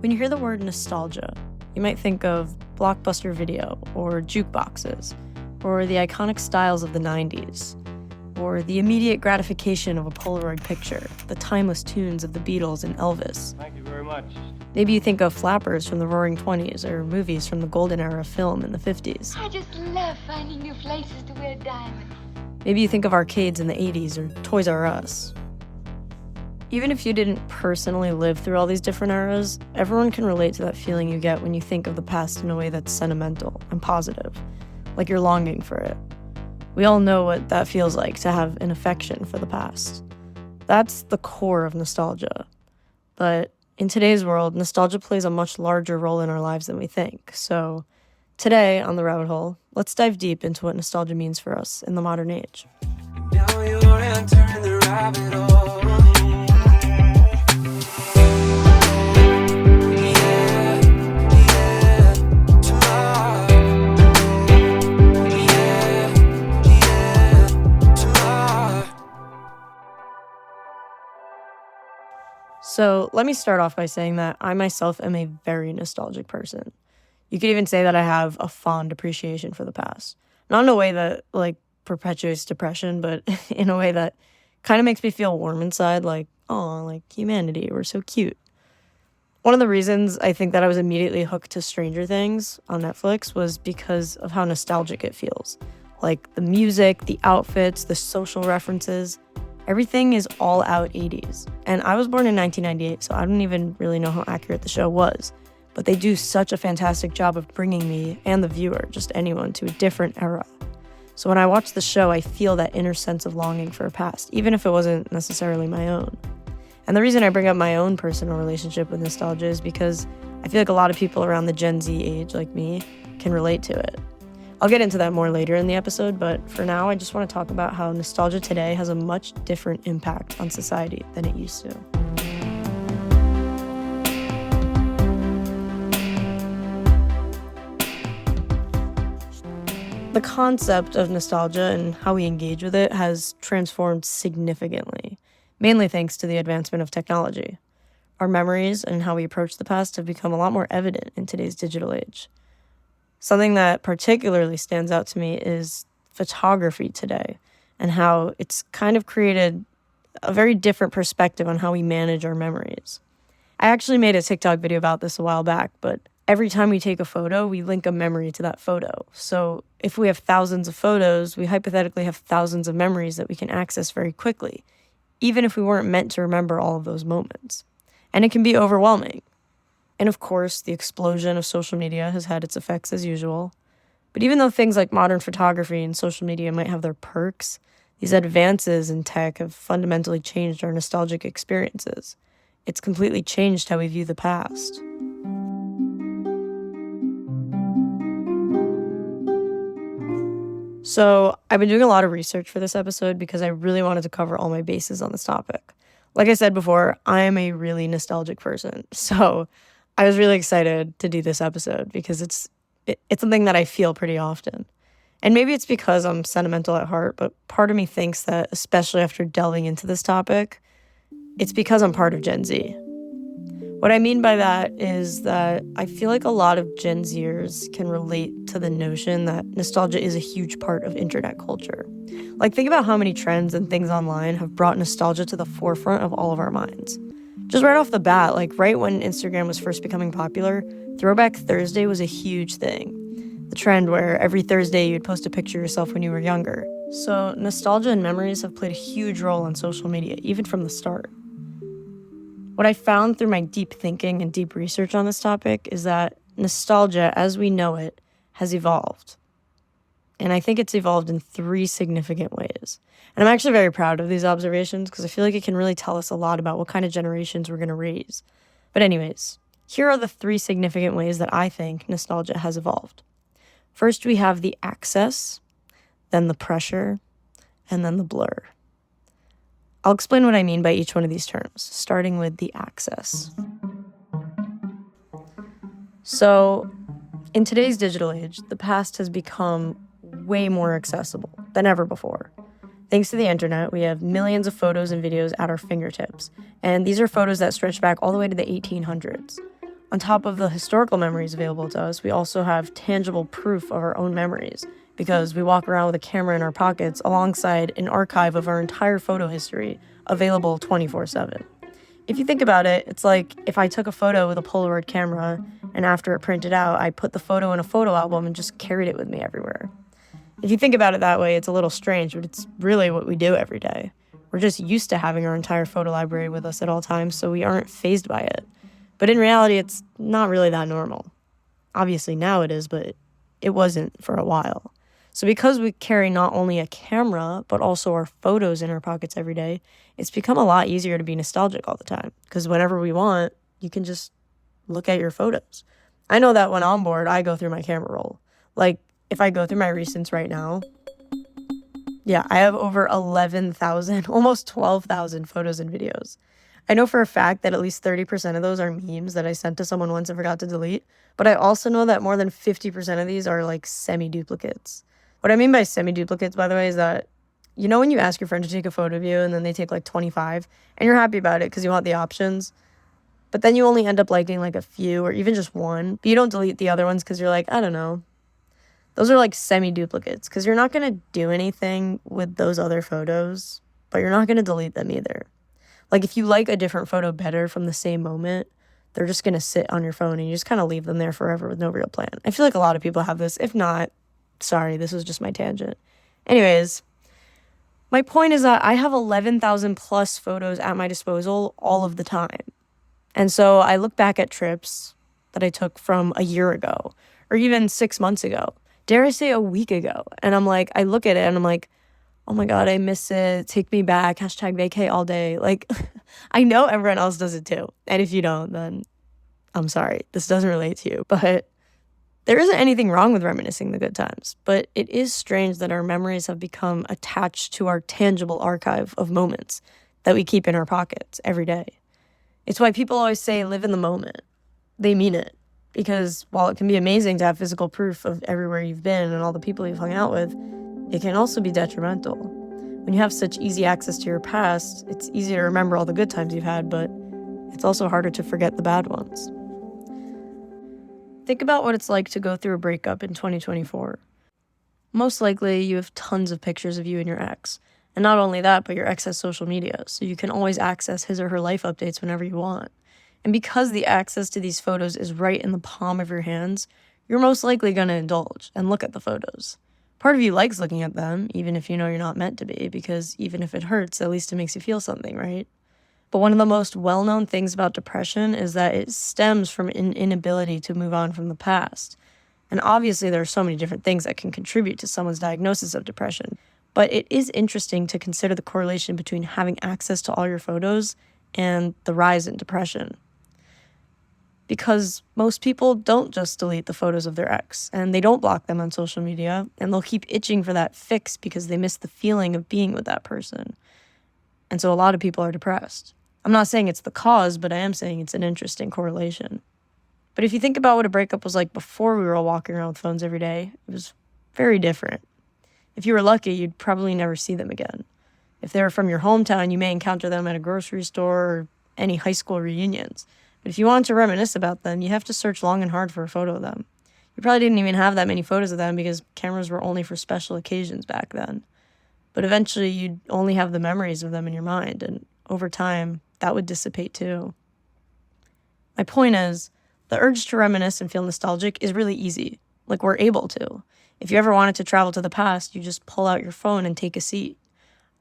When you hear the word nostalgia, you might think of Blockbuster Video or jukeboxes, or the iconic styles of the 90s, or the immediate gratification of a Polaroid picture, the timeless tunes of the Beatles and Elvis. Thank you very much. Maybe you think of flappers from the Roaring '20s or movies from the golden era of film in the '50s. I just love finding new places to wear diamonds. Maybe you think of arcades in the '80s or Toys R Us. Even if you didn't personally live through all these different eras, everyone can relate to that feeling you get when you think of the past in a way that's sentimental and positive, like you're longing for it. We all know what that feels like to have an affection for the past. That's the core of nostalgia. But in today's world, nostalgia plays a much larger role in our lives than we think. So today on The Rabbit Hole, let's dive deep into what nostalgia means for us in the modern age. Now you're entering the rabbit hole. So let me start off by saying that I myself am a very nostalgic person. You could even say that I have a fond appreciation for the past. Not in a way that perpetuates depression, but in a way that kind of makes me feel warm inside, like, oh, like humanity, we're so cute. One of the reasons I think that I was immediately hooked to Stranger Things on Netflix was because of how nostalgic it feels. Like the music, the outfits, the social references. Everything is all out 80s. And I was born in 1998, so I don't even really know how accurate the show was. But they do such a fantastic job of bringing me, and the viewer, just anyone, to a different era. So when I watch the show, I feel that inner sense of longing for a past, even if it wasn't necessarily my own. And the reason I bring up my own personal relationship with nostalgia is because I feel like a lot of people around the Gen Z age, like me, can relate to it. I'll get into that more later in the episode, but for now, I just want to talk about how nostalgia today has a much different impact on society than it used to. The concept of nostalgia and how we engage with it has transformed significantly, mainly thanks to the advancement of technology. Our memories and how we approach the past have become a lot more evident in today's digital age. Something that particularly stands out to me is photography today and how it's kind of created a very different perspective on how we manage our memories. I actually made a TikTok video about this a while back, but every time we take a photo, we link a memory to that photo. So if we have thousands of photos, we hypothetically have thousands of memories that we can access very quickly, even if we weren't meant to remember all of those moments. And it can be overwhelming. And of course, the explosion of social media has had its effects as usual. But even though things like modern photography and social media might have their perks, these advances in tech have fundamentally changed our nostalgic experiences. It's completely changed how we view the past. So I've been doing a lot of research for this episode because I really wanted to cover all my bases on this topic. Like I said before, I am a really nostalgic person. So I was really excited to do this episode because it's something that I feel pretty often. And maybe it's because I'm sentimental at heart, but part of me thinks that, especially after delving into this topic, it's because I'm part of Gen Z. What I mean by that is that I feel like a lot of Gen Zers can relate to the notion that nostalgia is a huge part of internet culture. Like, think about how many trends and things online have brought nostalgia to the forefront of all of our minds. Just right off the bat, like right when Instagram was first becoming popular, Throwback Thursday was a huge thing. The trend where every Thursday you'd post a picture of yourself when you were younger. So nostalgia and memories have played a huge role on social media, even from the start. What I found through my deep thinking and deep research on this topic is that nostalgia, as we know it, has evolved. And I think it's evolved in 3 significant ways. And I'm actually very proud of these observations because I feel like it can really tell us a lot about what kind of generations we're going to raise. But anyways, here are the 3 significant ways that I think nostalgia has evolved. First, we have the access, then the pressure, and then the blur. I'll explain what I mean by each one of these terms, starting with the access. So, in today's digital age, the past has become way more accessible than ever before. Thanks to the internet, we have millions of photos and videos at our fingertips, and these are photos that stretch back all the way to the 1800s. On top of the historical memories available to us, we also have tangible proof of our own memories because we walk around with a camera in our pockets alongside an archive of our entire photo history available 24/7. If you think about it, it's like if I took a photo with a Polaroid camera and after it printed out, I put the photo in a photo album and just carried it with me everywhere. If you think about it that way, it's a little strange, but it's really what we do every day. We're just used to having our entire photo library with us at all times, so we aren't fazed by it. But in reality, it's not really that normal. Obviously now it is, but it wasn't for a while. So because we carry not only a camera, but also our photos in our pockets every day, it's become a lot easier to be nostalgic all the time. Because whenever we want, you can just look at your photos. I know that when I'm bored, I go through my camera roll. Like, if I go through my recents right now, yeah, I have over 11,000, almost 12,000 photos and videos. I know for a fact that at least 30% of those are memes that I sent to someone once and forgot to delete, but I also know that more than 50% of these are like semi-duplicates. What I mean by semi-duplicates, by the way, is that, you know when you ask your friend to take a photo of you and then they take like 25 and you're happy about it because you want the options, but then you only end up liking like a few or even just one, but you don't delete the other ones because you're like, I don't know. Those are like semi-duplicates because you're not going to do anything with those other photos, but you're not going to delete them either. Like if you like a different photo better from the same moment, they're just going to sit on your phone and you just kind of leave them there forever with no real plan. I feel like a lot of people have this. If not, sorry, this was just my tangent. Anyways, my point is that I have 11,000 plus photos at my disposal all of the time. And so I look back at trips that I took from a year ago or even 6 months ago, dare I say a week ago. And I'm like, I look at it and I'm like, oh my God, I miss it. Take me back. #vacay all day. Like, I know everyone else does it too. And if you don't, then I'm sorry. This doesn't relate to you. But there isn't anything wrong with reminiscing the good times. But it is strange that our memories have become attached to our tangible archive of moments that we keep in our pockets every day. It's why people always say live in the moment. They mean it. Because while it can be amazing to have physical proof of everywhere you've been and all the people you've hung out with, it can also be detrimental. When you have such easy access to your past, it's easy to remember all the good times you've had, but it's also harder to forget the bad ones. Think about what it's like to go through a breakup in 2024. Most likely, you have tons of pictures of you and your ex. And not only that, but your ex has social media, so you can always access his or her life updates whenever you want. And because the access to these photos is right in the palm of your hands, you're most likely going to indulge and look at the photos. Part of you likes looking at them, even if you know you're not meant to be, because even if it hurts, at least it makes you feel something, right? But one of the most well-known things about depression is that it stems from an inability to move on from the past. And obviously there are so many different things that can contribute to someone's diagnosis of depression. But it is interesting to consider the correlation between having access to all your photos and the rise in depression. Because most people don't just delete the photos of their ex, and they don't block them on social media, and they'll keep itching for that fix because they miss the feeling of being with that person. And so a lot of people are depressed. I'm not saying it's the cause, but I am saying it's an interesting correlation. But if you think about what a breakup was like before we were all walking around with phones every day, it was very different. If you were lucky, you'd probably never see them again. If they were from your hometown, you may encounter them at a grocery store or any high school reunions. But if you wanted to reminisce about them, you have to search long and hard for a photo of them. You probably didn't even have that many photos of them because cameras were only for special occasions back then. But eventually you'd only have the memories of them in your mind, and over time, that would dissipate too. My point is, the urge to reminisce and feel nostalgic is really easy. Like, we're able to. If you ever wanted to travel to the past, you just pull out your phone and take a seat.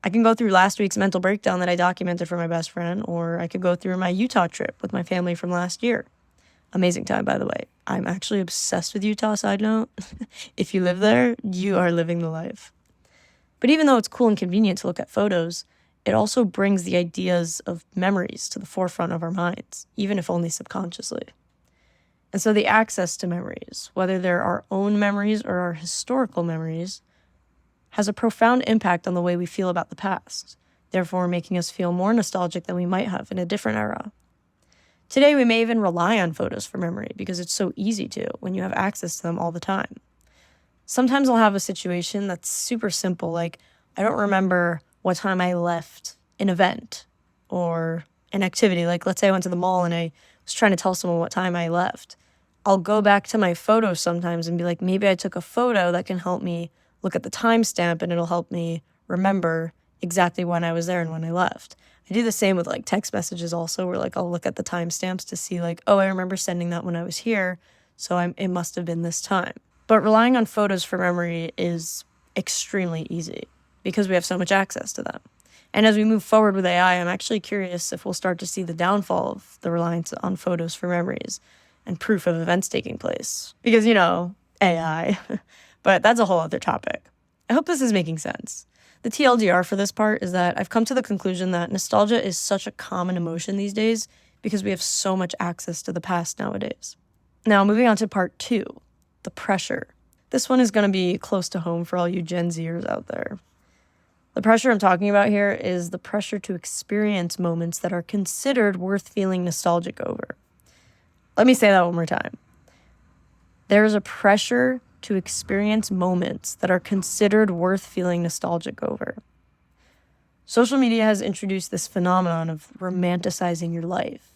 I can go through last week's mental breakdown that I documented for my best friend, or I could go through my Utah trip with my family from last year. Amazing time, by the way. I'm actually obsessed with Utah, side note. If you live there, you are living the life. But even though it's cool and convenient to look at photos, it also brings the ideas of memories to the forefront of our minds, even if only subconsciously. And so the access to memories, whether they're our own memories or our historical memories, has a profound impact on the way we feel about the past, therefore making us feel more nostalgic than we might have in a different era. Today, we may even rely on photos for memory because it's so easy to when you have access to them all the time. Sometimes I'll have a situation that's super simple, like I don't remember what time I left an event or an activity. Like, let's say I went to the mall and I was trying to tell someone what time I left. I'll go back to my photos sometimes and be like, maybe I took a photo that can help me look at the timestamp and it'll help me remember exactly when I was there and when I left. I do the same with like text messages also, where like I'll look at the timestamps to see like, oh, I remember sending that when I was here, so it must have been this time. But relying on photos for memory is extremely easy because we have so much access to them. And as we move forward with AI, I'm actually curious if we'll start to see the downfall of the reliance on photos for memories and proof of events taking place. Because, AI. But that's a whole other topic. I hope this is making sense. The TLDR for this part is that I've come to the conclusion that nostalgia is such a common emotion these days because we have so much access to the past nowadays. Now, moving on to part 2, the pressure. This one is going to be close to home for all you Gen Zers out there. The pressure I'm talking about here is the pressure to experience moments that are considered worth feeling nostalgic over. Let me say that one more time. There is a pressure to experience moments that are considered worth feeling nostalgic over. Social media has introduced this phenomenon of romanticizing your life.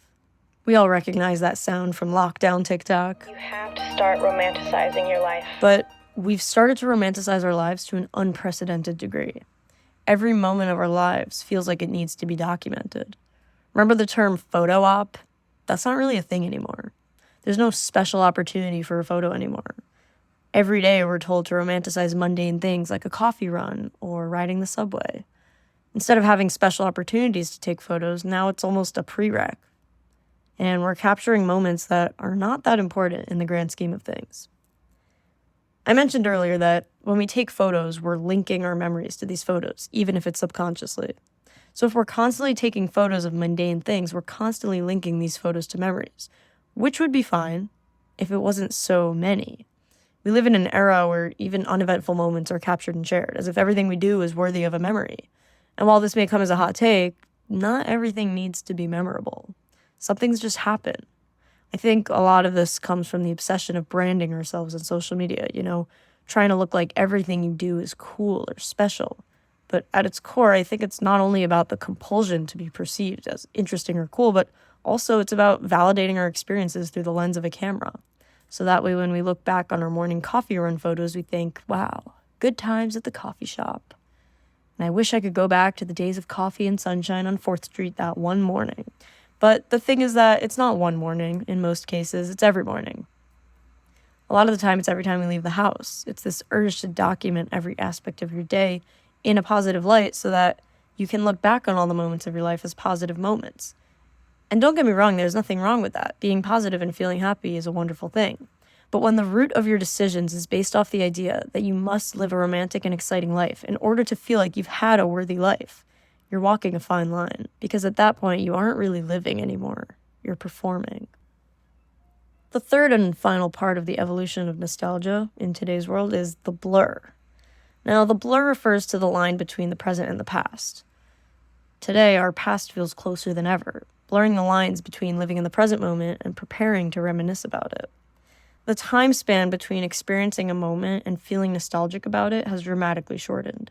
We all recognize that sound from lockdown TikTok. You have to start romanticizing your life. But we've started to romanticize our lives to an unprecedented degree. Every moment of our lives feels like it needs to be documented. Remember the term photo op? That's not really a thing anymore. There's no special opportunity for a photo anymore. Every day we're told to romanticize mundane things like a coffee run or riding the subway. Instead of having special opportunities to take photos, now it's almost a prereq. And we're capturing moments that are not that important in the grand scheme of things. I mentioned earlier that when we take photos, we're linking our memories to these photos, even if it's subconsciously. So if we're constantly taking photos of mundane things, we're constantly linking these photos to memories, which would be fine if it wasn't so many. We live in an era where even uneventful moments are captured and shared, as if everything we do is worthy of a memory. And while this may come as a hot take, not everything needs to be memorable. Some things just happen. I think a lot of this comes from the obsession of branding ourselves on social media, trying to look like everything you do is cool or special. But at its core, I think it's not only about the compulsion to be perceived as interesting or cool, but also it's about validating our experiences through the lens of a camera. So that way when we look back on our morning coffee run photos, we think, wow, good times at the coffee shop. And I wish I could go back to the days of coffee and sunshine on 4th Street that one morning. But the thing is that it's not one morning in most cases, it's every morning. A lot of the time, it's every time we leave the house. It's this urge to document every aspect of your day in a positive light so that you can look back on all the moments of your life as positive moments. And don't get me wrong, there's nothing wrong with that. Being positive and feeling happy is a wonderful thing. But when the root of your decisions is based off the idea that you must live a romantic and exciting life in order to feel like you've had a worthy life, you're walking a fine line. Because at that point, you aren't really living anymore. You're performing. The third and final part of the evolution of nostalgia in today's world is the blur. Now, the blur refers to the line between the present and the past. Today, our past feels closer than ever, blurring the lines between living in the present moment and preparing to reminisce about it. The time span between experiencing a moment and feeling nostalgic about it has dramatically shortened.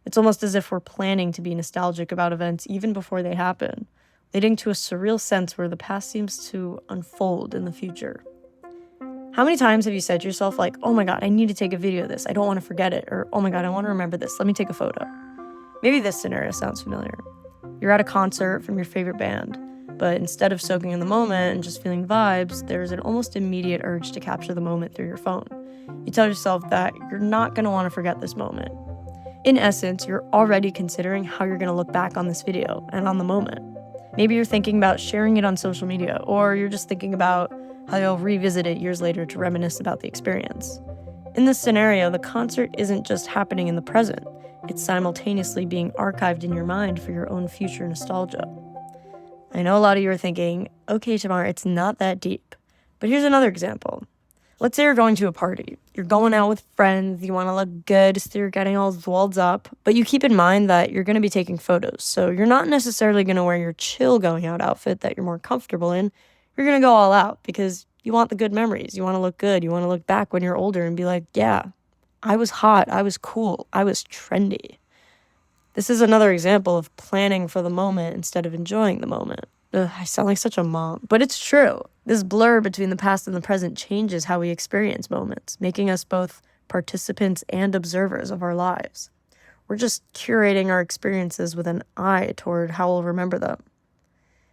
It's almost as if we're planning to be nostalgic about events even before they happen, leading to a surreal sense where the past seems to unfold in the future. How many times have you said to yourself, like, oh my God, I need to take a video of this. I don't want to forget it. Or, oh my God, I want to remember this. Let me take a photo. Maybe this scenario sounds familiar. You're at a concert from your favorite band, but instead of soaking in the moment and just feeling vibes, there's an almost immediate urge to capture the moment through your phone. You tell yourself that you're not going to want to forget this moment. In essence, you're already considering how you're going to look back on this video and on the moment. Maybe you're thinking about sharing it on social media, or you're just thinking about how you'll revisit it years later to reminisce about the experience. In this scenario, the concert isn't just happening in the present, it's simultaneously being archived in your mind for your own future nostalgia. I know a lot of you are thinking, okay, Tamar, it's not that deep. But here's another example. Let's say you're going to a party. You're going out with friends, you want to look good, so you're getting all walled up, but you keep in mind that you're going to be taking photos, so you're not necessarily going to wear your chill going out outfit that you're more comfortable in. You're going to go all out because you want the good memories. You want to look good. You want to look back when you're older and be like, yeah, I was hot, I was cool, I was trendy. This is another example of planning for the moment instead of enjoying the moment. Ugh, I sound like such a mom, but it's true. This blur between the past and the present changes how we experience moments, making us both participants and observers of our lives. We're just curating our experiences with an eye toward how we'll remember them.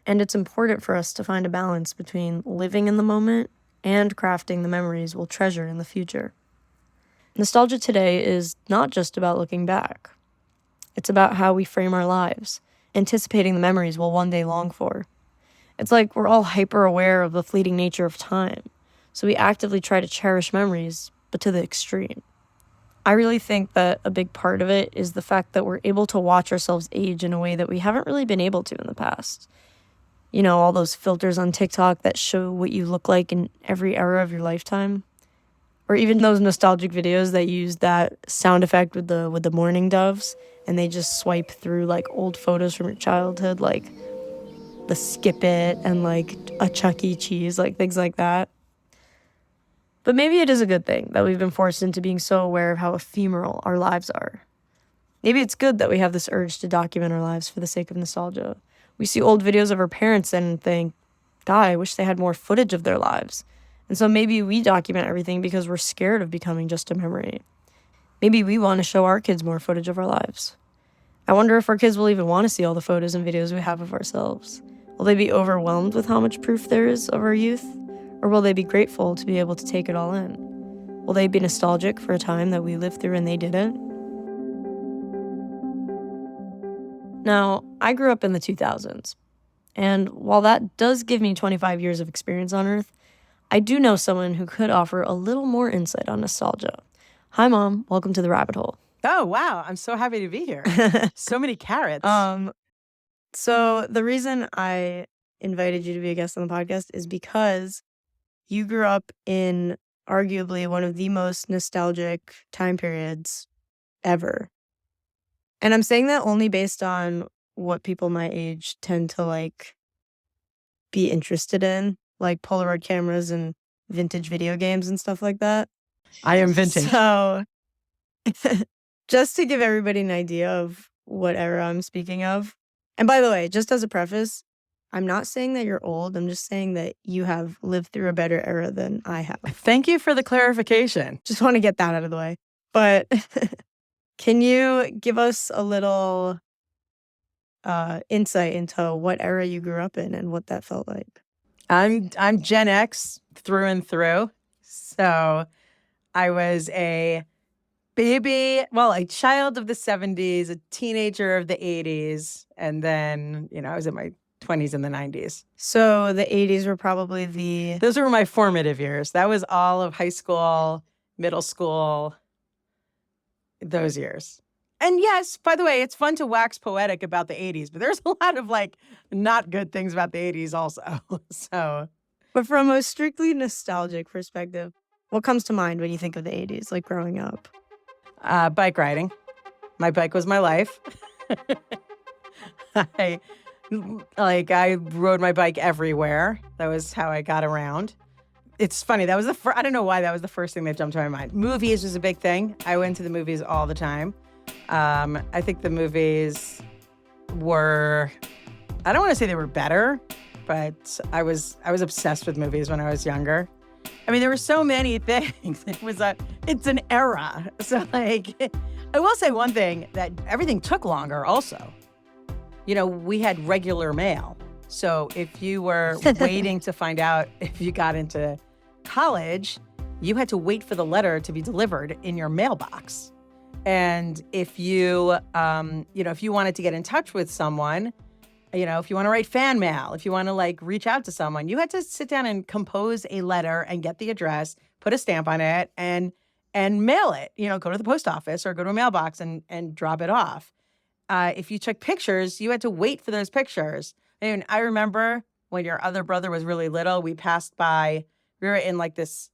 And it's important for us to find a balance between living in the moment and crafting the memories we'll treasure in the future. Nostalgia today is not just about looking back. It's about how we frame our lives, anticipating the memories we'll one day long for. It's like we're all hyper aware of the fleeting nature of time, so we actively try to cherish memories, but to the extreme. I really think that a big part of it is the fact that we're able to watch ourselves age in a way that we haven't really been able to in the past. You know, all those filters on TikTok that show what you look like in every era of your lifetime. Or even those nostalgic videos that use that sound effect with the mourning doves, and they just swipe through like old photos from your childhood, like the Skip It and like a Chuck E. Cheese, like things like that. But maybe it is a good thing that we've been forced into being so aware of how ephemeral our lives are. Maybe it's good that we have this urge to document our lives for the sake of nostalgia. We see old videos of our parents and think, God, I wish they had more footage of their lives. And so maybe we document everything because we're scared of becoming just a memory. Maybe we want to show our kids more footage of our lives. I wonder if our kids will even want to see all the photos and videos we have of ourselves. Will they be overwhelmed with how much proof there is of our youth? Or will they be grateful to be able to take it all in? Will they be nostalgic for a time that we lived through and they didn't? Now, I grew up in the 2000s. And while that does give me 25 years of experience on Earth, I do know someone who could offer a little more insight on nostalgia. Hi, Mom. Welcome to the rabbit hole. Oh, wow. I'm so happy to be here. So many carrots. So the reason I invited you to be a guest on the podcast is because you grew up in arguably one of the most nostalgic time periods ever. And I'm saying that only based on what people my age tend to like be interested in, like Polaroid cameras and vintage video games and stuff like that. I am vintage. So just to give everybody an idea of what era I'm speaking of. And by the way, just as a preface, I'm not saying that you're old. I'm just saying that you have lived through a better era than I have. Thank you for the clarification. Just want to get that out of the way. But can you give us a little insight into what era you grew up in and what that felt like? I'm Gen X through and through. So I was a baby, well, a child of the 70s, a teenager of the 80s, and then, I was in my 20s and the 90s. So the 80s were probably those were my formative years. That was all of high school, middle school, those years. And yes, by the way, it's fun to wax poetic about the 80s, but there's a lot of not good things about the 80s also. So, but from a strictly nostalgic perspective, what comes to mind when you think of the 80s, like growing up? Bike riding. My bike was my life. I rode my bike everywhere. That was how I got around. It's funny. That was I don't know why that was the first thing that jumped to my mind. Movies was a big thing. I went to the movies all the time. I think the movies were, I don't want to say they were better, but I was obsessed with movies when I was younger. I mean, there were so many things. It's an era. So I will say one thing, that everything took longer also. We had regular mail. So if you were waiting to find out if you got into college, you had to wait for the letter to be delivered in your mailbox. And if you, if you wanted to get in touch with someone, if you want to write fan mail, if you want to reach out to someone, you had to sit down and compose a letter and get the address, put a stamp on it, and mail it. Go to the post office or go to a mailbox and drop it off. If you took pictures, you had to wait for those pictures. And I remember when your other brother was really little, we passed by. We were in this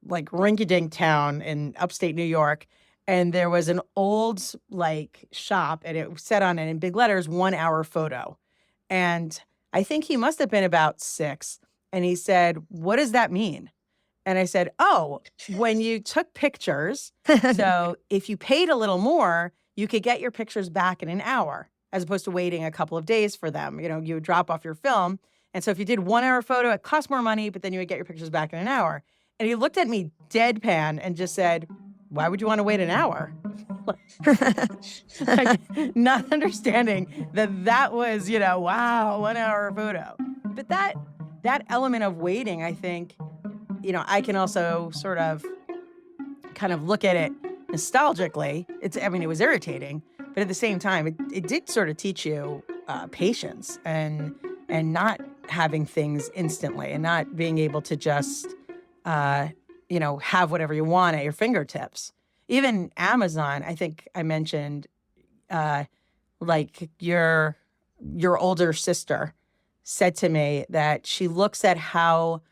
rinky-dink town in upstate New York. And there was an old shop, and it said on it in big letters, 1 hour photo. And I think he must have been about 6. And he said, "What does that mean?" And I said, "Oh, when you took pictures, so if you paid a little more, you could get your pictures back in an hour." as opposed to waiting a couple of days for them. You would drop off your film. And so if you did 1 hour photo, it cost more money, but then you would get your pictures back in an hour. And he looked at me deadpan and just said, why would you want to wait an hour? Like, not understanding that was, wow, 1 hour photo. But that element of waiting, I think, I can also sort of kind of look at it nostalgically. It was irritating, but at the same time, it did sort of teach you patience and not having things instantly and not being able to just, have whatever you want at your fingertips. Even Amazon, I think I mentioned, like your older sister said to me that she looks at how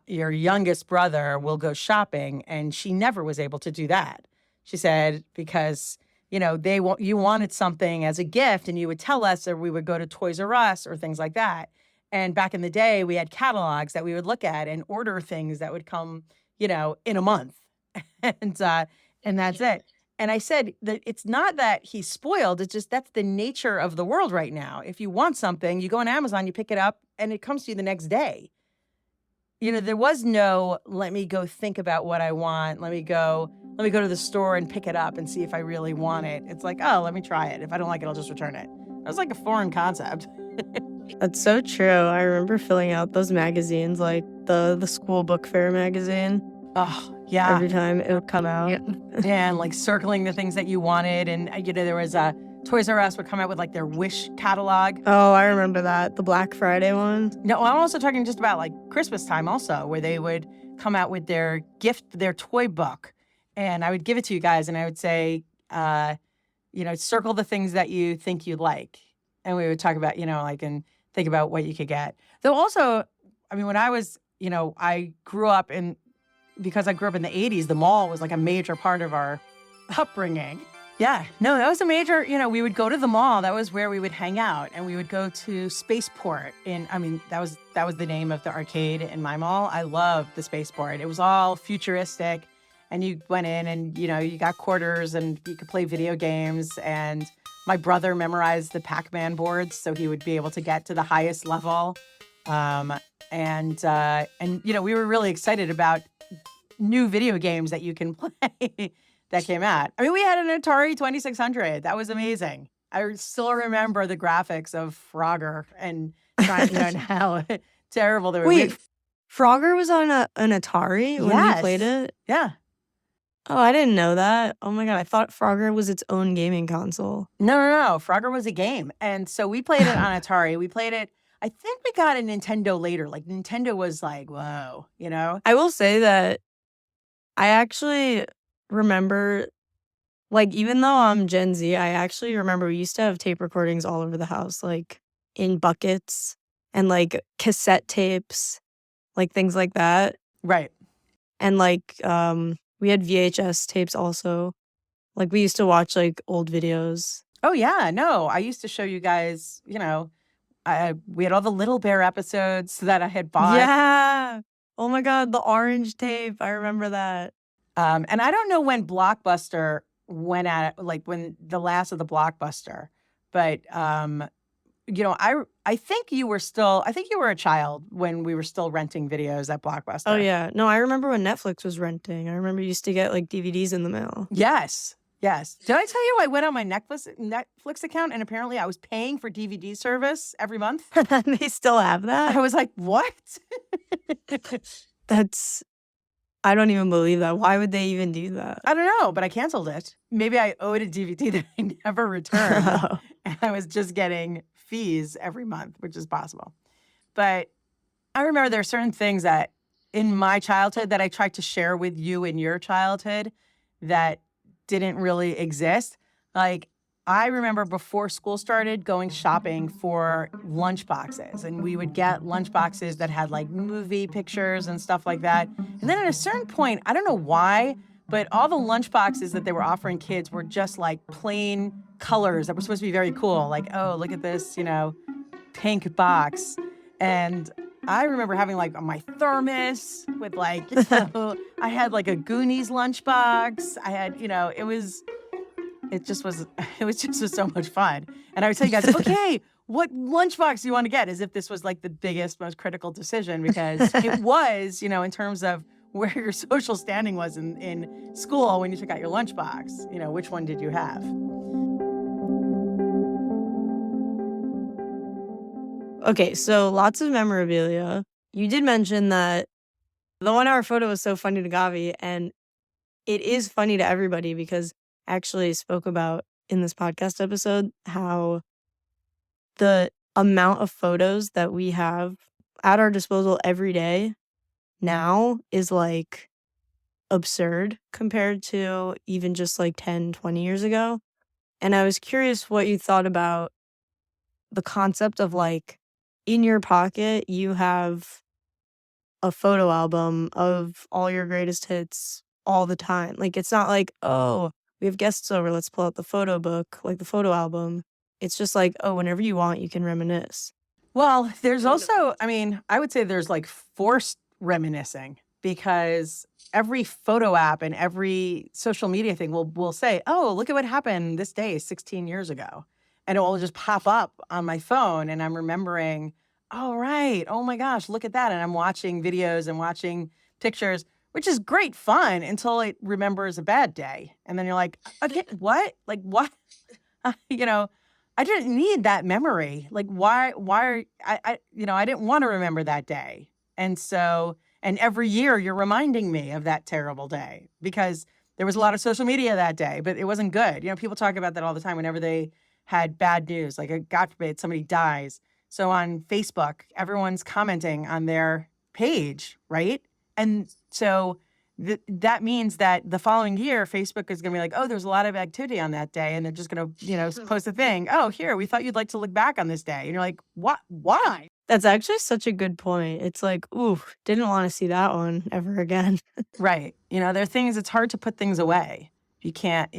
your youngest brother will go shopping, and she never was able to do that. She said because you wanted something as a gift, and you would tell us, or we would go to Toys R Us or things like that. And back in the day, we had catalogs that we would look at and order things that would come, in a month, and that's it. And I said that it's not that he's spoiled. It's just that's the nature of the world right now. If you want something, you go on Amazon, you pick it up, and it comes to you the next day. There was no, let me go think about what I want. Let me go to the store and pick it up and see if I really want it. It's like, oh, let me try it. If I don't like it, I'll just return it. That was like a foreign concept. That's so true. I remember filling out those magazines, like the school book fair magazine. Oh, yeah. Every time it would come out. Yeah, and like circling the things that you wanted. And, there was a Toys R Us would come out with like their wish catalog. Oh, I remember that. The Black Friday one. No, I'm also talking just about like Christmas time also, where they would come out with their toy book. And I would give it to you guys and I would say, circle the things that you think you'd like. And we would talk about, and think about what you could get. Though also, when I was, because I grew up in the 80s, the mall was like a major part of our upbringing. Yeah, no, that was a major, we would go to the mall. That was where we would hang out, and we would go to Spaceport. That was the name of the arcade in my mall. I loved the Spaceport. It was all futuristic, and you went in and, you got quarters and you could play video games. And my brother memorized the Pac-Man boards, so he would be able to get to the highest level. And we were really excited about new video games that you can play that came out. We had an Atari 2600. That was amazing. I still remember the graphics of Frogger and trying to know how terrible they were. Wait, Frogger was on an Atari when you played it? Yeah. Oh, I didn't know that. Oh my God, I thought Frogger was its own gaming console. No. Frogger was a game. And so we played it on Atari. We played it, I think we got a Nintendo later. Like Nintendo was like, whoa, I will say that I actually remember, like, even though I'm Gen Z, I actually remember we used to have tape recordings all over the house, like in buckets and like cassette tapes, like things like that. Right. And like we had VHS tapes also. Like we used to watch like old videos. Oh yeah, no. I used to show you guys, we had all the Little Bear episodes that I had bought. Yeah. Oh my God, the orange tape. I remember that. And I don't know when Blockbuster went at it, like when the last of the Blockbuster, but I think you were a child when we were still renting videos at Blockbuster. Oh yeah. No, I remember when Netflix was renting. I remember you used to get like DVDs in the mail. Yes. Did I tell you I went on my Netflix account and apparently I was paying for DVD service every month? They still have that? I was like, what? I don't even believe that. Why would they even do that? I don't know, but I canceled it. Maybe I owed a DVD that I never returned. And I was just getting fees every month, which is possible. But I remember there are certain things that in my childhood that I tried to share with you in your childhood that didn't really exist. Like, I remember before school started going shopping for lunch boxes, and we would get lunch boxes that had like movie pictures and stuff like that. And then at a certain point, I don't know why, but all the lunch boxes that they were offering kids were just like plain colors that were supposed to be very cool. Like, oh, look at this, pink box. And I remember having like my thermos with like, I had like a Goonies lunchbox. I had, it It just was, it was just so much fun. And I would tell you guys, okay, what lunchbox do you want to get? As if this was like the biggest, most critical decision, because it was, in terms of where your social standing was in school when you took out your lunchbox. Which one did you have? Okay, so lots of memorabilia. You did mention that the 1 hour photo was so funny to Gavi, and it is funny to everybody because I actually spoke about in this podcast episode how the amount of photos that we have at our disposal every day now is like absurd compared to even just like 10, 20 years ago. And I was curious what you thought about the concept of like in your pocket, you have a photo album of all your greatest hits all the time. Like, it's not like, oh, we have guests over, let's pull out the photo book, like the photo album. It's just like, oh, whenever you want, you can reminisce. Well, there's also, I would say there's like forced reminiscing, because every photo app and every social media thing will say, oh, look at what happened this day 16 years ago. And it will just pop up on my phone, and I'm remembering, oh, right. Oh my gosh, look at that. And I'm watching videos and watching pictures, which is great fun until it remembers a bad day. And then you're like, okay, what? Like, what? I didn't need that memory. Like, why I didn't want to remember that day. And so, and every year you're reminding me of that terrible day because there was a lot of social media that day, but it wasn't good. People talk about that all the time whenever they had bad news, like God forbid somebody dies. So on Facebook, everyone's commenting on their page, right? And so that means that the following year, Facebook is going to be like, oh, there's a lot of activity on that day. And they're just going to, post a thing. Oh, here, we thought you'd like to look back on this day. And you're like, what? Why? That's actually such a good point. It's like, ooh, didn't want to see that one ever again. Right. There are things, it's hard to put things away. You can't,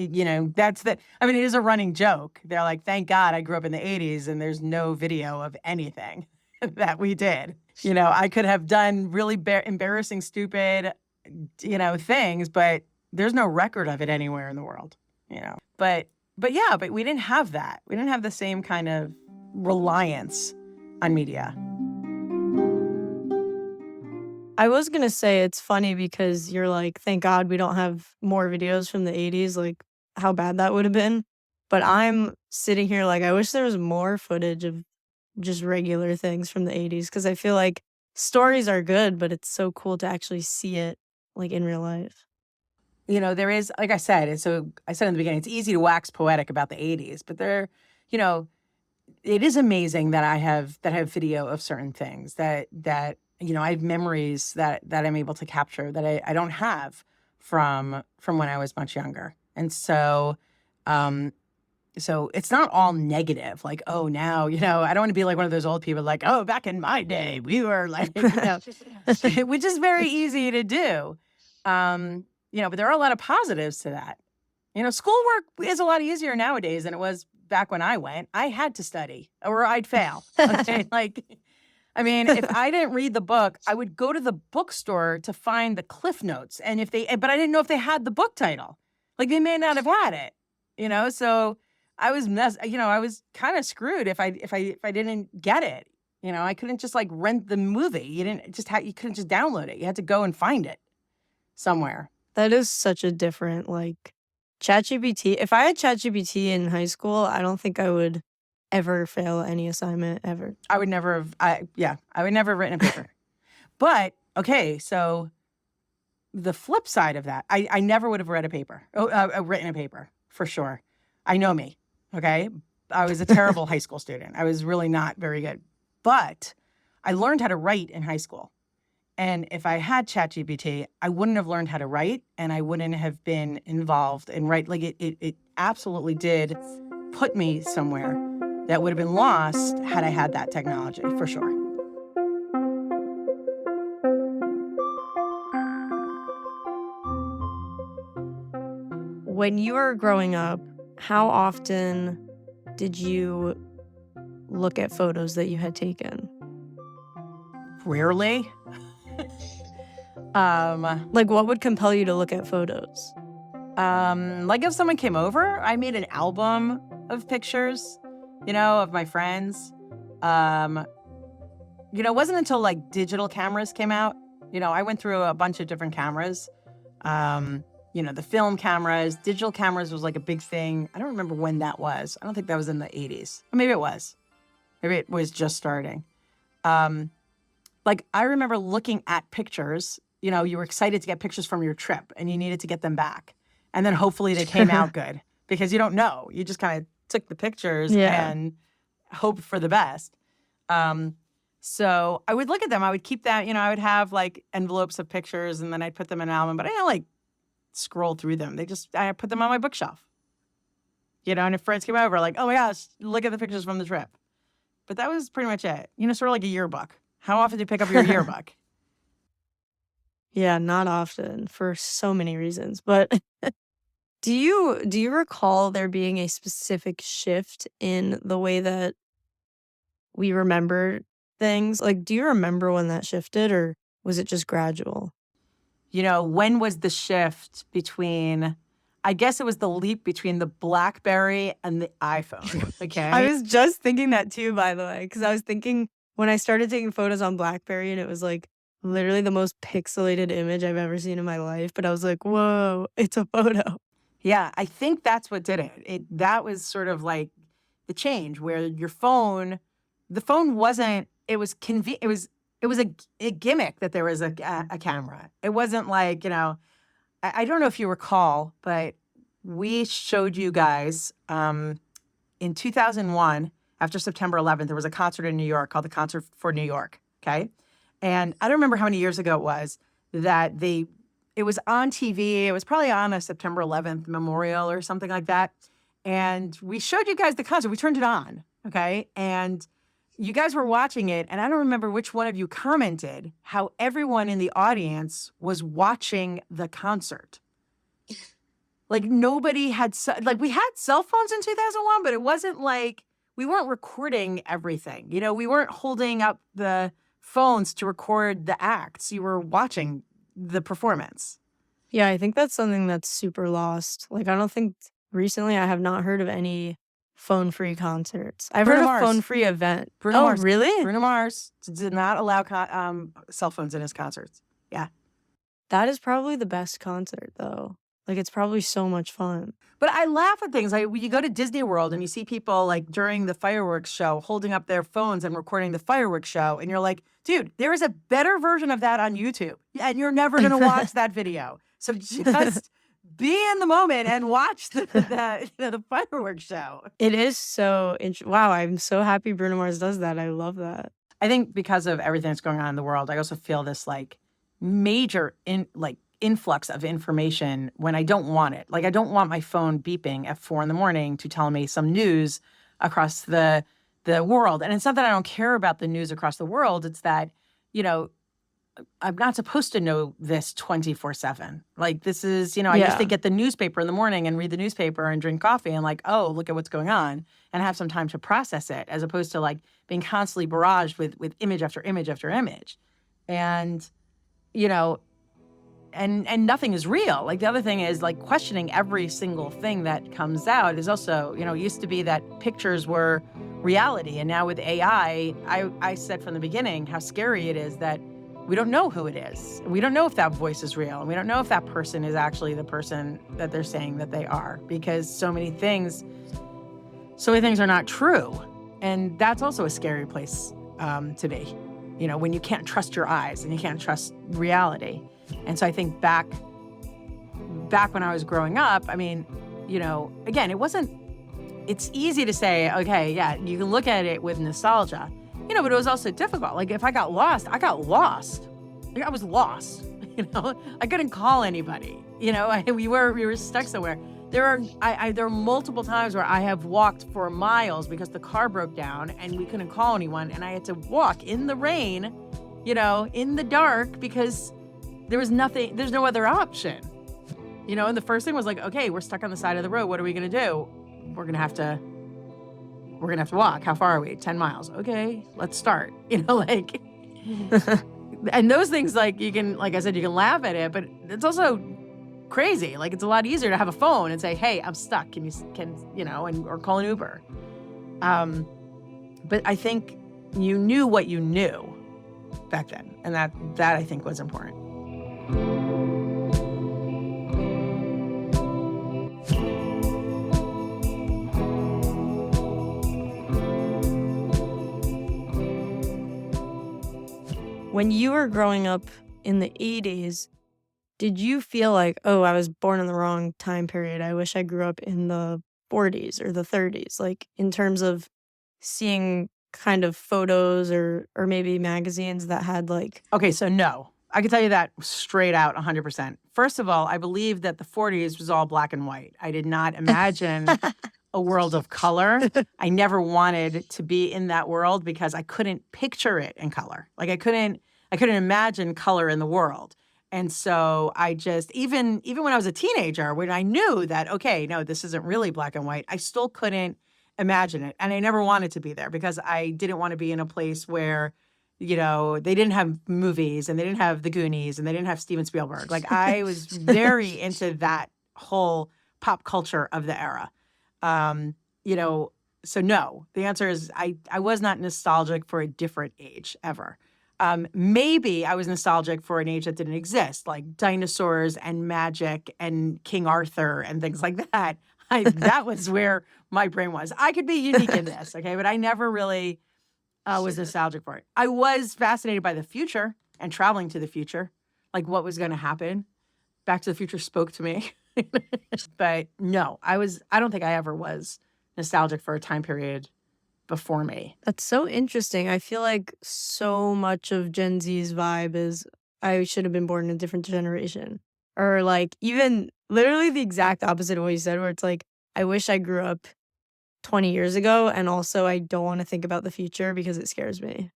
that's it is a running joke. They're like, thank God I grew up in the 80s and there's no video of anything that we did. I could have done really embarrassing, stupid, things, but there's no record of it anywhere in the world, But we didn't have that. We didn't have the same kind of reliance on media. I was going to say it's funny because you're like, thank God we don't have more videos from the 80s, like how bad that would have been. But I'm sitting here like, I wish there was more footage of just regular things from the 80s because I feel like stories are good, but it's so cool to actually see it like in real life. There is, like I said, and so I said in the beginning, it's easy to wax poetic about the 80s, but it is amazing that I have video of certain things that I have memories that I'm able to capture that I don't have from when I was much younger. And so so it's not all negative, like, oh, now, I don't want to be like one of those old people like, oh, back in my day, we were like, which is very easy to do. But there are a lot of positives to that. Schoolwork is a lot easier nowadays than it was back when I went. I had to study or I'd fail. Okay? If I didn't read the book, I would go to the bookstore to find the Cliff Notes. But I didn't know if they had the book title. Like they may not have had it, so I was I was kind of screwed if I didn't get it. I couldn't just like rent the movie. You couldn't just download it. You had to go and find it somewhere. That is such a different like ChatGPT. If I had ChatGPT in high school, I don't think I would ever fail any assignment ever. I would never have. I would never have written a paper. But okay, so the flip side of that, I never would have read a paper. Written a paper for sure. I know me. Okay, I was a terrible high school student. I was really not very good. But I learned how to write in high school. And if I had ChatGPT, I wouldn't have learned how to write, and I wouldn't have been involved in write. Like it absolutely did put me somewhere that would have been lost had I had that technology, for sure. When you were growing up, how often did you look at photos that you had taken? Rarely. Like, what would compel you to look at photos? Like if someone came over, I made an album of pictures, of my friends. It wasn't until like digital cameras came out. I went through a bunch of different cameras. The film cameras, digital cameras was like a big thing. I don't remember when that was. I don't think that was in the 80s. Or maybe it was. Maybe it was just starting. Like I remember looking at pictures, you were excited to get pictures from your trip and you needed to get them back. And then hopefully they came out good because you don't know. You just kind of took the pictures and hoped for the best. So I would look at them. I would keep that, I would have like envelopes of pictures and then I'd put them in an album, but I didn't like scroll through them. I put them on my bookshelf. And if friends came over, like, oh my gosh, look at the pictures from the trip. But that was pretty much it. Sort of like a yearbook. How often do you pick up your yearbook? Yeah, not often for so many reasons. But do you recall there being a specific shift in the way that we remember things? Like, do you remember when that shifted or was it just gradual? When was the shift between, I guess it was the leap between the BlackBerry and the iPhone, okay? I was just thinking that too, by the way, because I was thinking when I started taking photos on BlackBerry and it was like literally the most pixelated image I've ever seen in my life. But I was like, whoa, it's a photo. Yeah, I think that's what did it. That was sort of like the change where the phone wasn't, it was a gimmick that there was a camera. It wasn't like, I don't know if you recall, but we showed you guys in 2001, after September 11th, there was a concert in New York called the Concert for New York, okay? And I don't remember how many years ago it was that it was on TV. It was probably on a September 11th memorial or something like that. And we showed you guys the concert. We turned it on, okay? And you guys were watching it, and I don't remember which one of you commented how everyone in the audience was watching the concert. Like nobody had, we had cell phones in 2001, but it wasn't like, we weren't recording everything. We weren't holding up the phones to record the acts. You were watching the performance. Yeah, I think that's something that's super lost. Like, I don't think recently I have not heard of any phone-free concerts. I've heard of phone-free event. Bruno Mars. Really? Bruno Mars did not allow cell phones in his concerts. Yeah. That is probably the best concert, though. Like, it's probably so much fun. But I laugh at things. Like, when you go to Disney World and you see people, like, during the fireworks show, holding up their phones and recording the fireworks show, and you're like, dude, there is a better version of that on YouTube, and you're never going to watch that video. So just be in the moment and watch the fireworks show. It is so interesting. Wow, I'm so happy Bruno Mars does that. I love that. I think because of everything that's going on in the world, I also feel this, like, major influx of information when I don't want it. Like, I don't want my phone beeping at 4 a.m. to tell me some news across the world. And it's not that I don't care about the news across the world. It's that, I'm not supposed to know this 24/7. Like, this is, I used to get the newspaper in the morning and read the newspaper and drink coffee and like, oh, look at what's going on and have some time to process it, as opposed to like being constantly barraged with image after image after image. And, and nothing is real. Like, the other thing is, like, questioning every single thing that comes out is also, it used to be that pictures were reality. And now with AI, I said from the beginning how scary it is that we don't know who it is. We don't know if that voice is real. And we don't know if that person is actually the person that they're saying that they are, because so many things are not true. And that's also a scary place to be, when you can't trust your eyes and you can't trust reality. And so I think back when I was growing up, I mean, again, it's easy to say, okay, yeah, you can look at it with nostalgia, but it was also difficult. Like, if I got lost, I got lost. Like, I was lost, I couldn't call anybody, we were stuck somewhere. There are multiple times where I have walked for miles because the car broke down and we couldn't call anyone. And I had to walk in the rain, in the dark, because there's no other option, and the first thing was like, okay, we're stuck on the side of the road. What are we going to do? We're going to have to walk. How far are we? 10 miles. Okay, let's start, like, and those things, like, you can, like I said, you can laugh at it, but it's also crazy. Like, it's a lot easier to have a phone and say, hey, I'm stuck. Can or call an Uber. But I think you knew what you knew back then. And that I think was important. When you were growing up in the 80s, did you feel like, oh, I was born in the wrong time period? I wish I grew up in the 40s or the 30s, like in terms of seeing kind of photos or maybe magazines that had like Okay, so no. I can tell you that straight out 100%. First of all, I believe that the 40s was all black and white. I did not imagine a world of color. I never wanted to be in that world because I couldn't picture it in color. Like I couldn't imagine color in the world. And so I just even when I was a teenager, when I knew that, okay, no, this isn't really black and white, I still couldn't imagine it. And I never wanted to be there because I didn't want to be in a place where, they didn't have movies and they didn't have the Goonies and they didn't have Steven Spielberg. Like I was very into that whole pop culture of the era. So no, the answer is I was not nostalgic for a different age ever. Maybe I was nostalgic for an age that didn't exist, like dinosaurs and magic and King Arthur and things like that. That was where my brain was. I could be unique in this, okay? But I never really was nostalgic for it. I was fascinated by the future and traveling to the future, like what was going to happen. Back to the Future spoke to me. But no, I don't think I ever was nostalgic for a time period before me. That's so interesting. I feel like so much of Gen Z's vibe is I should have been born in a different generation. Or like even literally the exact opposite of what you said, where it's like, I wish I grew up 20 years ago. And also I don't want to think about the future because it scares me.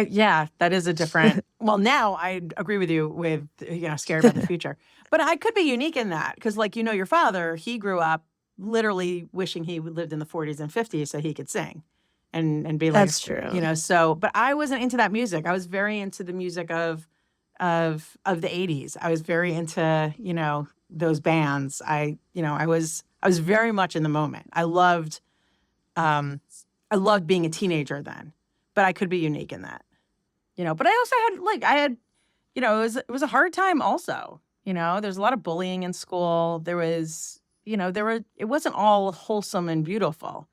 Yeah, that is a different. Well, now I agree with you with, scared about the future. But I could be unique in that because, like, your father, he grew up literally wishing he lived in the 40s and 50s so he could sing and be like, That's true. But I wasn't into that music. I was very into the music of the 80s. I was very into, those bands. I was very much in the moment. I loved being a teenager then. But I could be unique in that, But I also had it was a hard time also, There's a lot of bullying in school. There was, it wasn't all wholesome and beautiful.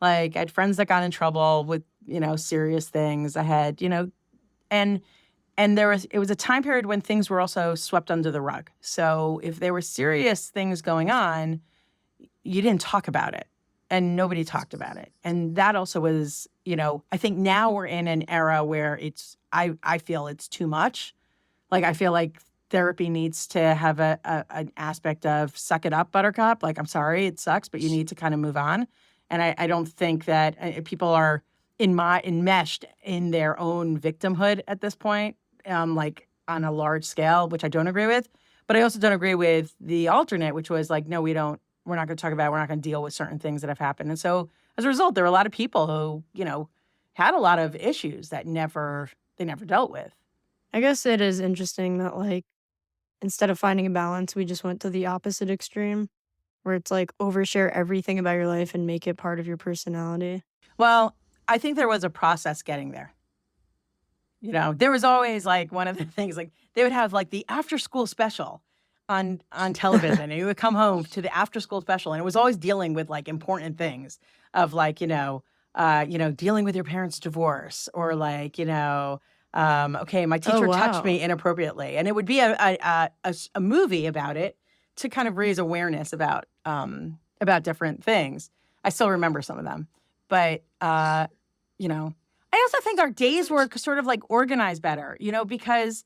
Like I had friends that got in trouble with, serious things. I had, and it was a time period when things were also swept under the rug. So if there were serious things going on, you didn't talk about it. And nobody talked about it. And that also was, I think now we're in an era where I feel it's too much. Like, I feel like therapy needs to have an aspect of suck it up, buttercup. Like, I'm sorry, it sucks, but you need to kind of move on. And I don't think that people are enmeshed in their own victimhood at this point, like on a large scale, which I don't agree with. But I also don't agree with the alternate, which was like, no, we're not going to talk about it. We're not going to deal with certain things that have happened. And so as a result, there were a lot of people who, had a lot of issues that they never dealt with. I guess it is interesting that like instead of finding a balance, we just went to the opposite extreme where it's like overshare everything about your life and make it part of your personality. Well, I think there was a process getting there. There was always like one of the things, like they would have like the after school special on television, and you would come home to the after school special, and it was always dealing with like important things of like, dealing with your parents' divorce or like, okay, my teacher touched me inappropriately. And it would be a movie about it to kind of raise awareness about different things. I still remember some of them. But, I also think our days were sort of like organized better, because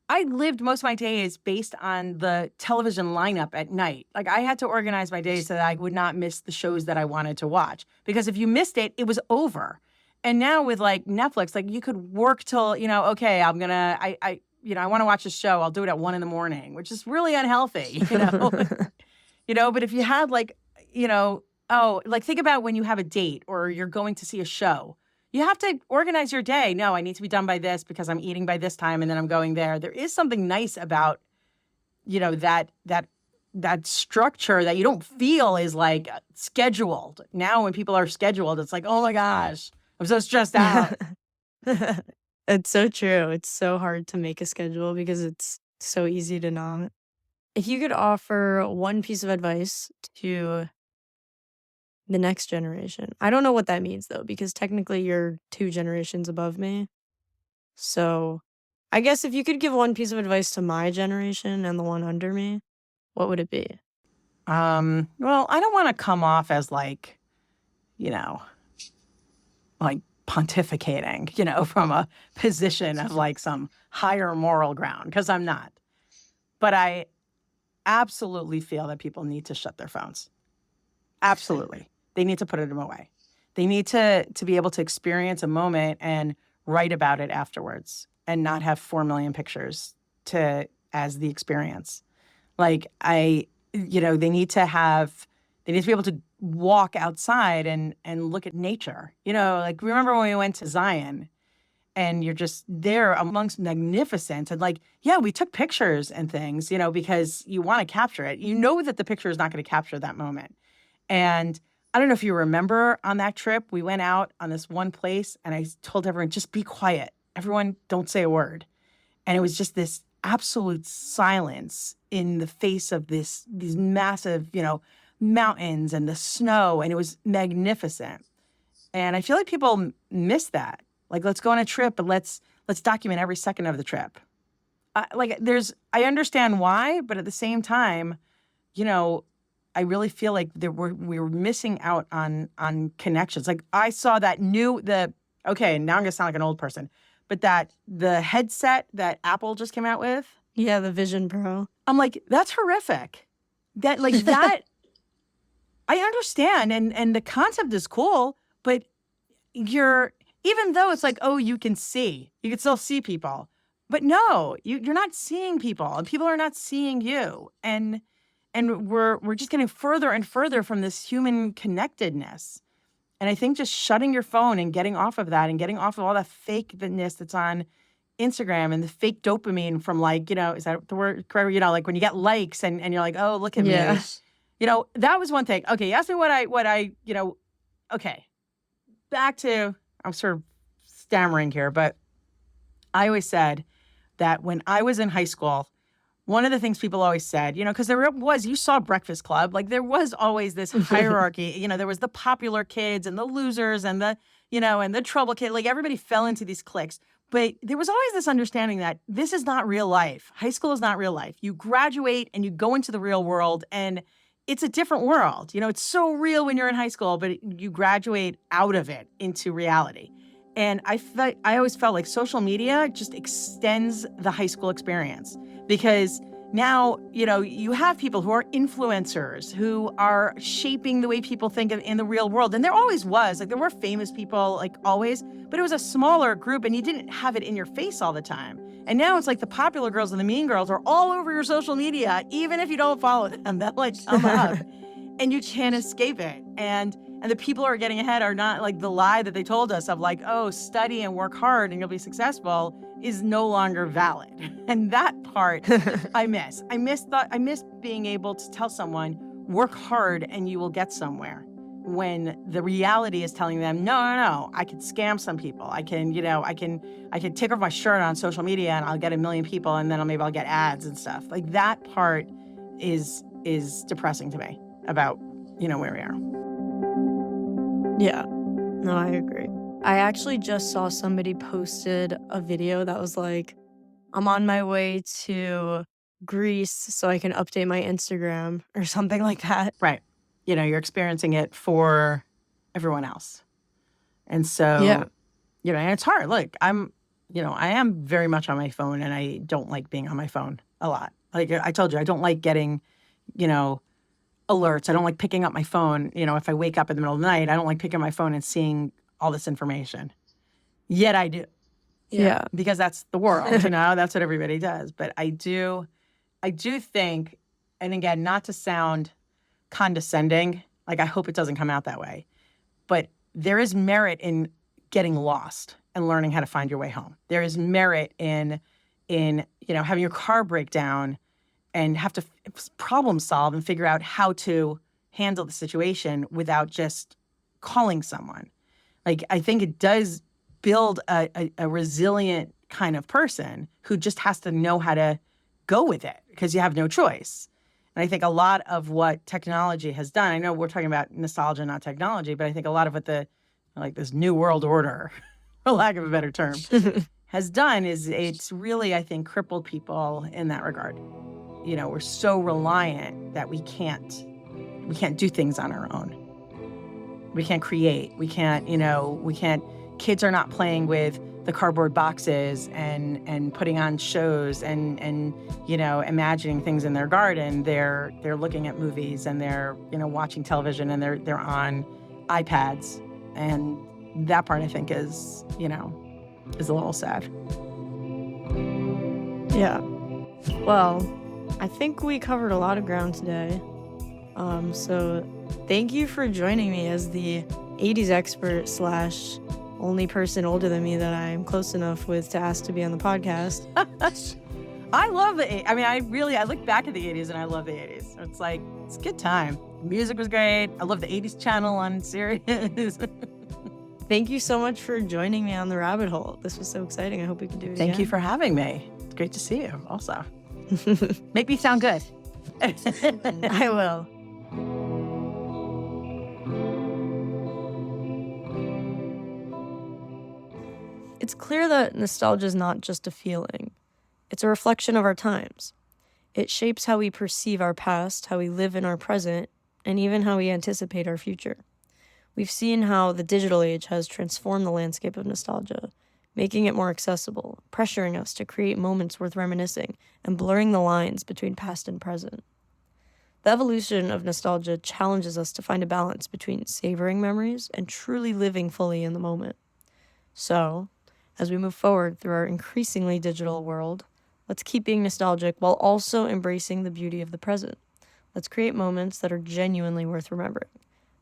I lived most of my days based on the television lineup at night. Like I had to organize my days so that I would not miss the shows that I wanted to watch. Because if you missed it, it was over. And now with like Netflix, like you could work till, okay, I want to watch a show. I'll do it at 1 a.m, which is really unhealthy, but if you had like, think about when you have a date or you're going to see a show, you have to organize your day. No, I need to be done by this because I'm eating by this time and then I'm going there. There is something nice about, that that structure that you don't feel is like scheduled. Now when people are scheduled, it's like, oh my gosh, I'm so stressed out. It's so true. It's so hard to make a schedule because it's so easy to not. If you could offer one piece of advice to the next generation, I don't know what that means though, because technically you're 2 generations above me. So I guess if you could give one piece of advice to my generation and the one under me, what would it be? Well, I don't want to come off as like, you know, like pontificating, from a position of like some higher moral ground, because I'm not. But I absolutely feel that people need to shut their phones. Absolutely. They need to put them away. They need to be able to experience a moment and write about it afterwards and not have 4 million pictures as the experience. Like they need to be able to walk outside and look at nature. Like remember when we went to Zion and you're just there amongst magnificence and like, yeah, we took pictures and things, because you want to capture it. You know that the picture is not going to capture that moment. And I don't know if you remember on that trip, we went out on this one place and I told everyone, just be quiet. Everyone don't say a word. And it was just this absolute silence in the face of these massive, mountains and the snow. And it was magnificent. And I feel like people miss that. Like, let's go on a trip, but let's document every second of the trip. I understand why, but at the same time, I really feel like we were missing out on connections. Like I saw that okay, now I'm gonna sound like an old person, but the headset that Apple just came out with. Yeah, the Vision Pro. I'm like, that's horrific. That I understand and the concept is cool, but even though it's like, oh, you can still see people. But no, you're not seeing people and people are not seeing you. And we're just getting further and further from this human connectedness. And I think just shutting your phone and getting off of that and getting off of all that fakeness that's on Instagram and the fake dopamine from like, is that the word correct? Like when you get likes and you're like, oh, look at me. That was one thing. Okay, you asked me okay. Back to, I'm sort of stammering here, but I always said that when I was in high school, one of the things people always said, because you saw Breakfast Club, like there was always this hierarchy, there was the popular kids and the losers and and the trouble kid, like everybody fell into these cliques. But there was always this understanding that this is not real life. High school is not real life. You graduate and you go into the real world and it's a different world. It's so real when you're in high school, but you graduate out of it into reality. And I always felt like social media just extends the high school experience because now, you have people who are influencers who are shaping the way people think of in the real world. And there always was, like there were famous people like always, but it was a smaller group and you didn't have it in your face all the time. And now it's like the popular girls and the mean girls are all over your social media, even if you don't follow them, that like come up and you can't escape it. And the people who are getting ahead are not like the lie that they told us of like, oh, study and work hard and you'll be successful is no longer valid. And that part I miss. I miss being able to tell someone, work hard and you will get somewhere. When the reality is telling them, no, I can scam some people. I can take off my shirt on social media and I'll get 1 million people and then maybe I'll get ads and stuff. Like that part is depressing to me about, where we are. Yeah, no, I agree. I actually just saw somebody posted a video that was like, I'm on my way to Greece so I can update my Instagram or something like that. Right. You're experiencing it for everyone else. And so, Yeah. And it's hard. Look, I am very much on my phone and I don't like being on my phone a lot. Like I told you, I don't like getting, alerts. I don't like picking up my phone. If I wake up in the middle of the night, I don't like picking up my phone and seeing all this information. Yet I do. Yeah. Because that's the world, that's what everybody does. But I do think, and again, not to sound condescending, like I hope it doesn't come out that way, but there is merit in getting lost and learning how to find your way home. There is merit in having your car break down and have to problem solve and figure out how to handle the situation without just calling someone. Like, I think it does build a resilient kind of person who just has to know how to go with it because you have no choice. And I think a lot of what technology has done, I know we're talking about nostalgia, not technology, but I think a lot of what this new world order, for lack of a better term, has done is it's really, I think, crippled people in that regard. You know, we're so reliant that we can't do things on our own. We can't create. We can't, kids are not playing with the cardboard boxes and putting on shows and imagining things in their garden. They're looking at movies and they're, watching television and they're on iPads. And that part, I think, is a little sad. Yeah. Well, I think we covered a lot of ground today. So thank you for joining me as the 80s expert / only person older than me that I'm close enough with to ask to be on the podcast. I love the 80s. I mean, I look back at the 80s and I love the 80s. It's like, it's a good time. The music was great. I love the 80s channel on Sirius. Thank you so much for joining me on the rabbit hole. This was so exciting. I hope we can do it Thank again. you for having me. It's great to see you also. Make me sound good. I will. It's clear that nostalgia is not just a feeling. It's a reflection of our times. It shapes how we perceive our past, how we live in our present, and even how we anticipate our future. We've seen how the digital age has transformed the landscape of nostalgia, making it more accessible, pressuring us to create moments worth reminiscing, and blurring the lines between past and present. The evolution of nostalgia challenges us to find a balance between savoring memories and truly living fully in the moment. So, as we move forward through our increasingly digital world, let's keep being nostalgic while also embracing the beauty of the present. Let's create moments that are genuinely worth remembering,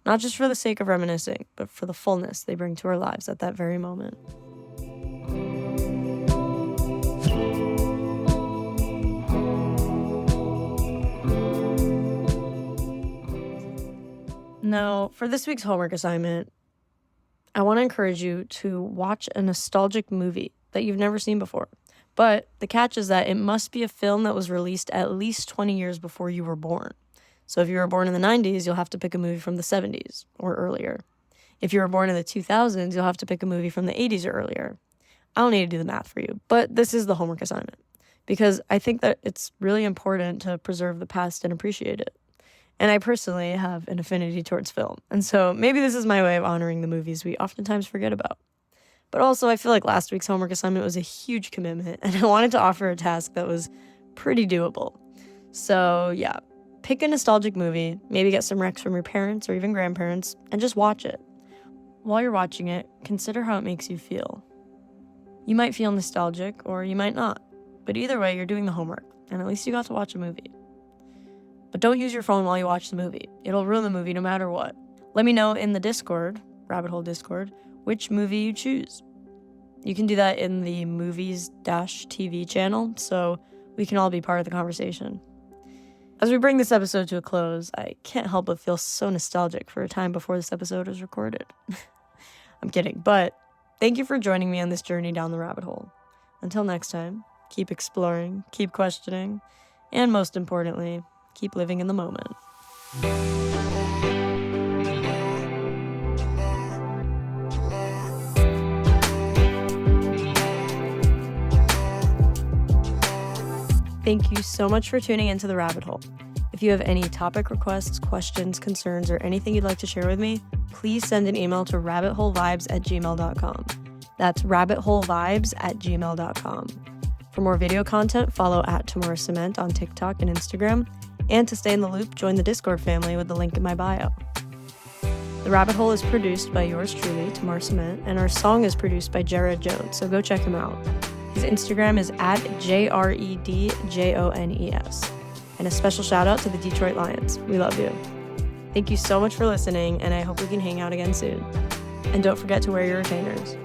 not just for the sake of reminiscing, but for the fullness they bring to our lives at that very moment. Now, for this week's homework assignment, I want to encourage you to watch a nostalgic movie that you've never seen before. But the catch is that it must be a film that was released at least 20 years before you were born. So if you were born in the 90s, you'll have to pick a movie from the 70s or earlier. If you were born in the 2000s, you'll have to pick a movie from the 80s or earlier. I don't need to do the math for you, but this is the homework assignment because I think that it's really important to preserve the past and appreciate it. And I personally have an affinity towards film. And so maybe this is my way of honoring the movies we oftentimes forget about. But also, I feel like last week's homework assignment was a huge commitment, and I wanted to offer a task that was pretty doable. So yeah, pick a nostalgic movie, maybe get some recs from your parents or even grandparents, and just watch it. While you're watching it, consider how it makes you feel. You might feel nostalgic, or you might not. But either way, you're doing the homework, and at least you got to watch a movie. But don't use your phone while you watch the movie. It'll ruin the movie no matter what. Let me know in the Discord, Rabbit Hole Discord, which movie you choose. You can do that in the Movies-TV channel, so we can all be part of the conversation. As we bring this episode to a close, I can't help but feel so nostalgic for a time before this episode was recorded. I'm kidding, but thank you for joining me on this journey down the rabbit hole. Until next time, keep exploring, keep questioning, and most importantly, keep living in the moment. Thank you so much for tuning into The Rabbit Hole. If you have any topic requests, questions, concerns, or anything you'd like to share with me, please send an email to rabbitholevibes@gmail.com. That's rabbitholevibes@gmail.com. For more video content, follow @TamaraCement on TikTok and Instagram. And to stay in the loop, join the Discord family with the link in my bio. The Rabbit Hole is produced by yours truly, Tamara Cement, and our song is produced by Jared Jones, so go check him out. His Instagram is @JREDJONES. And a special shout out to the Detroit Lions. We love you. Thank you so much for listening, and I hope we can hang out again soon. And don't forget to wear your retainers.